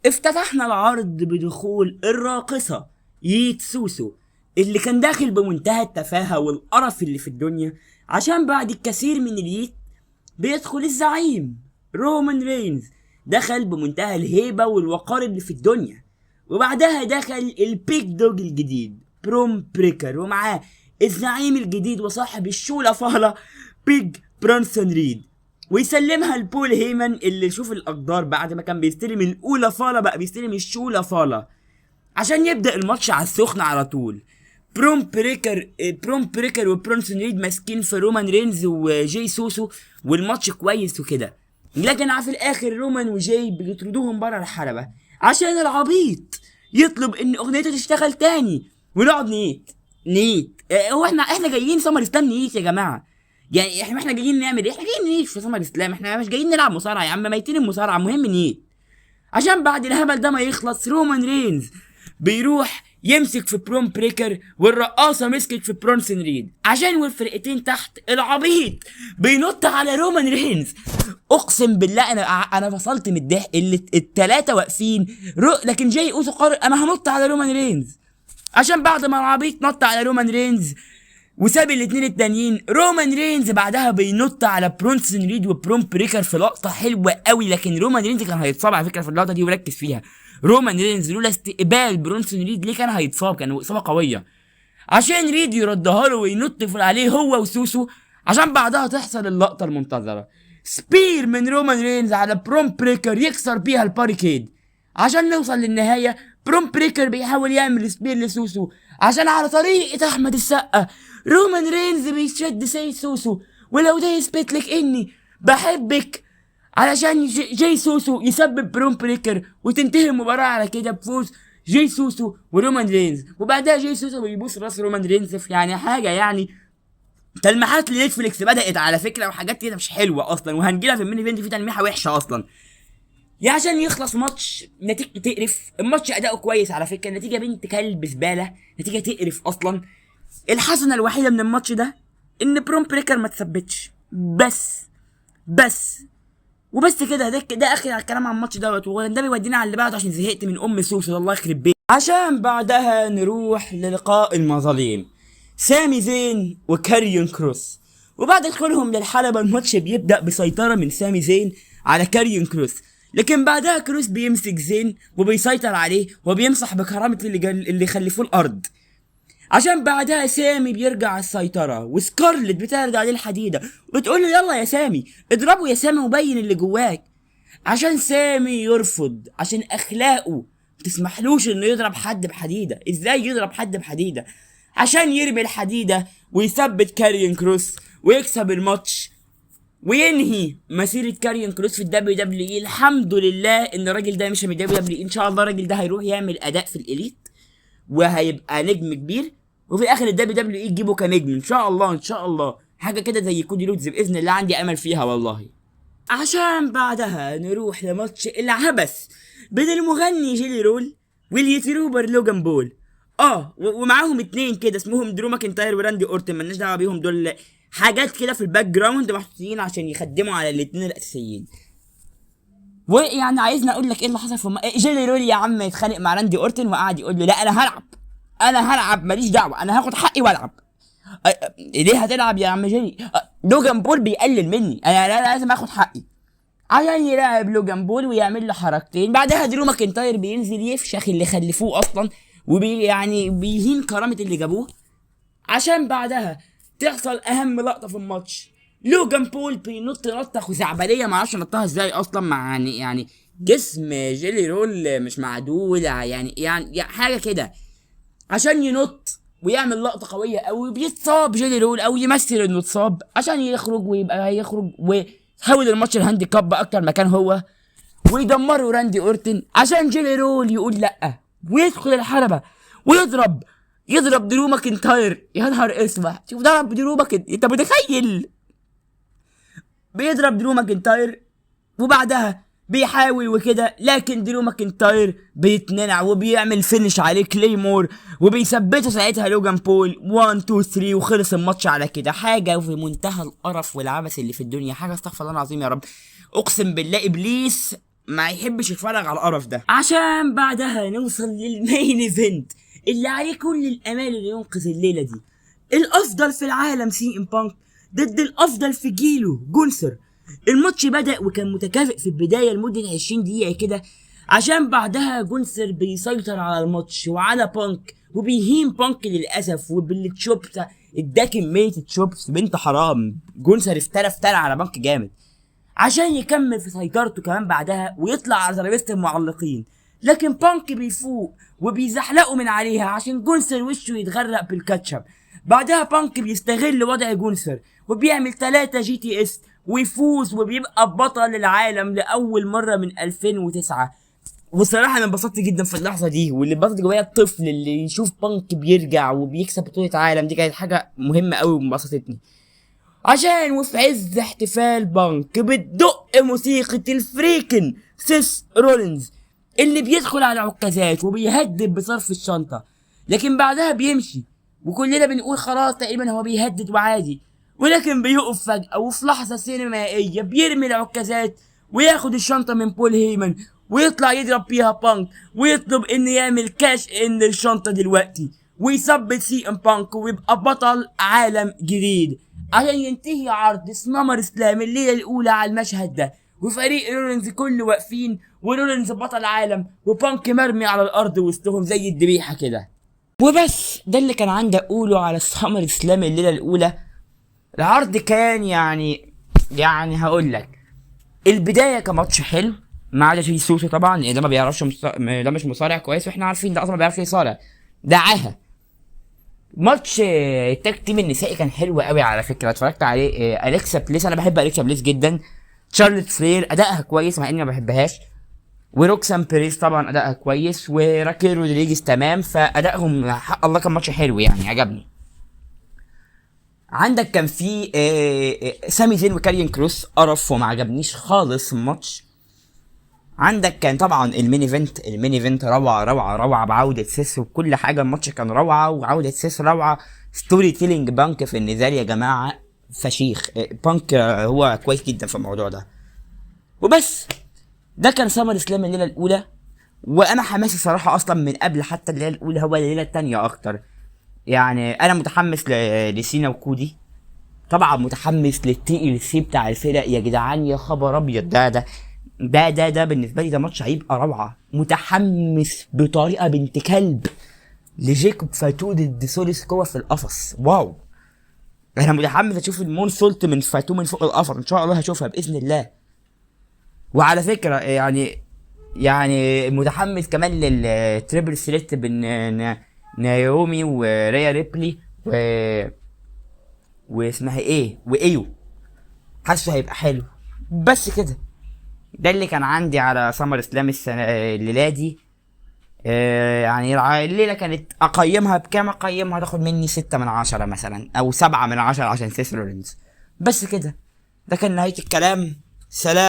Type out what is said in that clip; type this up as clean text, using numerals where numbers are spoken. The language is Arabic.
افتتحنا العرض بدخول الراقصة ييت سوسو اللي كان داخل بمنتهى التفاهة والقرف اللي في الدنيا، عشان بعد الكثير من الييت بيدخل الزعيم رومان رينز. دخل بمنتهى الهيبة والوقار اللي في الدنيا، وبعدها دخل البيج دوج الجديد بروم بريكر، ومعاه الزعيم الجديد وصاحب الشولة فهلة بيج برونسون ريد، ويسلمها لبول هيمن اللي شوف الاقدار بعد ما كان بيستلم الاولى فالا بقى بيستلم الشولة فالا عشان يبدا الماتش على السخن على طول. بروم بريكر وبرونسون ريد ماسكين في رومان رينز وجاي سوسو والماتش كويس وكده، لكن في الاخر رومان وجاي بيطردوهم بره الحلبة عشان العبيط يطلب ان اغنيته تشتغل تاني ونقعد نيت. هو احنا جايين سمر اسلام نيت يا جماعه؟ يعني احنا جايين نعمل ايه؟ احنا جايين نيت في سمر اسلام؟ احنا مش جايين نلعب مصارعه يا عم، ميتين المصارعه، مهم نيت. عشان بعد الهبل ده ما يخلص رومان رينز بيروح يمسك في بروم بريكر، والرقاصه مسكت في برونسون ريد عشان والفرقتين تحت العبيط بينط على رومان رينز. اقسم بالله انا فصلت من الضحك اللي التلاته واقفين لكن جاي اوسو قرر انا هنط على رومان رينز، عشان بعد ما العبيط نط على رومان رينز وساب الاتنين التانيين، رومان رينز بعدها بينط على برونسون ريد وبروم بريكر في لقطه حلوه قوي. لكن رومان رينز كان هيتصاب على فكره في اللقطه دي، وركز فيها. رومان رينز لولا استقبال برونسون ريد ليه كان هيتصاب، كان اصابه قويه، عشان ريد يردها له وينط عليه هو وسوسو، عشان بعدها تحصل اللقطه المنتظره، سبير من رومان رينز على بروم بريكر يكسر بيها الباريكيد. عشان نوصل للنهايه بروم بريكر بيحاول يعمل سبير لسوسو عشان على طريقه احمد السقا رومان رينز بيشد سي سوسو ولو ده يثبت لك اني بحبك، علشان جاي سوسو يسبب بروم بريكر وتنتهي المباراة على كده بفوز جاي سوسو ورومان رينز. وبعدها جاي سوسو بيبوس راس رومان رينز في يعني حاجة، يعني تلميحات لنتفليكس بدأت على فكرة وحاجات كده مش حلوة اصلا، وهنجيلها في الميني ايفنت في تلميحة وحشة اصلا. يا عشان يخلص ماتش نتيجته تقرف، الماتش اداؤه كويس على فكرة، النتيجة بنت كلب زبالة، نتيجة تقرف اصلا. الحسنة الوحيدة من الماتش ده ان بروم بريكر ما تثبتش، بس وبس كده. ده اخر الكلام عن الماتش دوت، وده بيودينا على اللي بعده عشان زهقت من ام سوسو الله يخرب بيت. عشان بعدها نروح للقاء المظالم سامي زين وكاريون كروس، وبعد دخولهم للحلبة الماتش بيبدأ بسيطرة من سامي زين على كاريون كروس، لكن بعدها كروس بيمسك زين وبيسيطر عليه وبيمسح بكرامة اللي خلفوه الارض، عشان بعدها سامي بيرجع السيطرة وسكارلت بترجع للحديدة وبتقول له يلا يا سامي اضربه يا سامي وبين اللي جواك، عشان سامي يرفض عشان اخلاقه متسمحلوش انه يضرب حد بحديدة. ازاي يضرب حد بحديدة؟ عشان يرمي الحديدة ويثبت كاريون كروس ويكسب الماتش وينهي مسيرة كاريون كروس في الدبليو دبليو اي. الحمد لله ان الراجل ده مش من الدبليو دبليو اي، ان شاء الله الراجل ده هيروح يعمل اداء في الاليت وهيبقى نجم كبير، وفي الاخر الدبليو دبليو اي تجيبه كنجم ان شاء الله، ان شاء الله حاجه كده زي كودي رودز باذن الله، عندي امل فيها والله. عشان بعدها نروح لماتش العبث بين المغني جيلي رول واليوتيوبر لوجان بول، ومعاهم اتنين كده اسمهم درو ماكنتاير وراندي اورتن، مالناش دعوه بيهم، دول حاجات كده في الباك جراوند محطوطين عشان يخدموا على الاتنين الاساسيين. ويعني عايزني اقول لك ايه اللي حصل في جيلي رول يا عم يتخانق مع راندي اورتن وقعد يقول له لا انا هلعب ماليش دعوه، انا هاخد حقي والعب. ليه هتلعب يا عم جيلي؟ لوجان بول بيقلل مني، انا لازم اخد حقي، عشان يلاعب لوجان بول ويعمل له حركتين. بعدها درو ماكنتاير بينزل يفشخ اللي خلفوه اصلا يعني بيهين كرامه اللي جابوه، عشان بعدها تحصل اهم لقطه في الماتش، لوجان بول بينط نطه خزعبليه معرفش نطها ازاي اصلا، مع يعني جسم جيلي رول مش معدول، يعني حاجه كده، عشان ينط ويعمل لقطه قويه قوي بيتصاب جيلي رول او يمثل انه اتصاب عشان يخرج ويحاول الماتش الهاندي كاب اكتر مكان هو ويدمروا راندي اورتن، عشان جيلي رول يقول لا ويدخل الحلبة ويضرب درو ماكنتاير. يا نهار اسود، شوف ضرب درو ماكنتاير، انت متخيل؟ بيضرب درو ماكنتاير وبعدها بيحاول وكده، لكن درو ماكنتاير بيتننع وبيعمل فينش عليه كليمور وبيثبته ساعتها لوجان بول 1 2 3 وخلص الماتش على كده. حاجه في منتهى القرف والعبث اللي في الدنيا، حاجه استغفر الله العظيم يا رب. اقسم بالله ابليس ما يحبش يتفرج على القرف ده. عشان بعدها نوصل للمين ايفنت اللي عليه كل الامال اللي ينقذ الليله دي. الافضل في العالم سي ام بانك ضد الافضل في جيله جونسر. الماتش بدأ وكان متكافئ في البداية لمدة 20 دقيقة كده، عشان بعدها جونسر بيسيطر على الماتش وعلى بانك وبيهين بانك للأسف، وبالتشوبس اداه كمية تشوبس بنت حرام. جونسر افترى على بانك جامد عشان يكمل في سيطرته كمان بعدها ويطلع على ترابيزة المعلقين، لكن بانك بيفوق وبيزحلقوا من عليها عشان جونسر وشه يتغرق بالكاتشب. بعدها بانك بيستغل وضع جونسر وبيعمل 3 جي تي اس ويفوز وبيبقى بطل العالم لأول مرة من 2009. وصراحة أنا انبسطت جدا في اللحظة دي، واللي انبسط جوايا الطفل اللي يشوف بانك بيرجع وبيكسب بطولة عالم. دي كانت حاجة مهمة أوي وانبسطتني. عشان وفي عز احتفال بانك بتدق موسيقى الفريكن سيس رولينز اللي بيدخل على عكازات وبيهدد بصرف الشنطة، لكن بعدها بيمشي وكلنا بنقول خلاص تقريبا هو بيهدد وعادي، ولكن بيقف فجأة وفي لحظة سينمائية بيرمي العكازات وياخد الشنطة من بول هيمن ويطلع يضرب بيها بانك ويطلب ان يعمل كاش ان الشنطة دلوقتي ويثبت سي ام بانك ويبقى بطل عالم جديد، عشان ينتهي عرض سمر سلام الليلة الأولى على المشهد ده. وفريق رولينز كله واقفين ورولينز بطل عالم وبانك مرمي على الأرض وسطهم زي الذبيحة كده. وبس ده اللي كان عندي أقوله على سمر سلام الليلة الأولى. العرض كان يعني هقول لك البداية كماتش حلو ما عدا في سوسو طبعا لأن ده ما بيعرفش ده مش مصارع كويس واحنا عارفين ده أصلا ما بيعرفش يصارع، ده عاهة. ماتش التاج تيم النسائي كان حلو قوي على فكره، اتفرجت عليه. اليكسا بليس انا بحب اليكسا بليس جدا. شارلوت فلير ادائها كويس مع اني ما بحبهاش، وروكسان بيريز طبعا ادائها كويس، وراكيل رودريجيز تمام. فادائهم حق الله كان ماتش حلو يعني عجبني. عندك كان في سامي زين وكاريان كروس قرف وما عجبنيش خالص الماتش. عندك كان طبعا المين ايفنت روعه بعوده سيس وكل حاجه. الماتش كان روعه وعوده سيس روعه. ستوري تيلينج بانك في النزال يا جماعه فشيخ. بانك هو كويس جدا في الموضوع ده. وبس ده كان سمر سلام الليله الاولى، وانا حماسي صراحه اصلا من قبل حتى الليله الاولى هو الليله الثانيه اكتر. يعني انا متحمس لسينا وكودي، طبعا متحمس للتي ال سي بتاع الفرق يا جدعان. يا خبر ابيض ده بالنسبه لي ده ماتش هيبقى روعه. متحمس بطريقه بنت كلب لجيكوب فاتو ضد سوليس كوا في القفص. واو انا متحمس اشوف المون سولت من فاتو من فوق القفص، ان شاء الله هشوفها باذن الله. وعلى فكره يعني متحمس كمان للتريبل ثريت بين نايومي وريا ريبلي واسمها ايه وايو. حاسه هيبقى حلو. بس كده ده اللي كان عندي على سمر سلام الليله دي. يعني الليله كانت اقيمها بكام؟ اقيمها تاخد مني 6 من 10 مثلا او 7 من 10 عشان سيس رولينز. بس كده ده كان نهايه الكلام. سلام.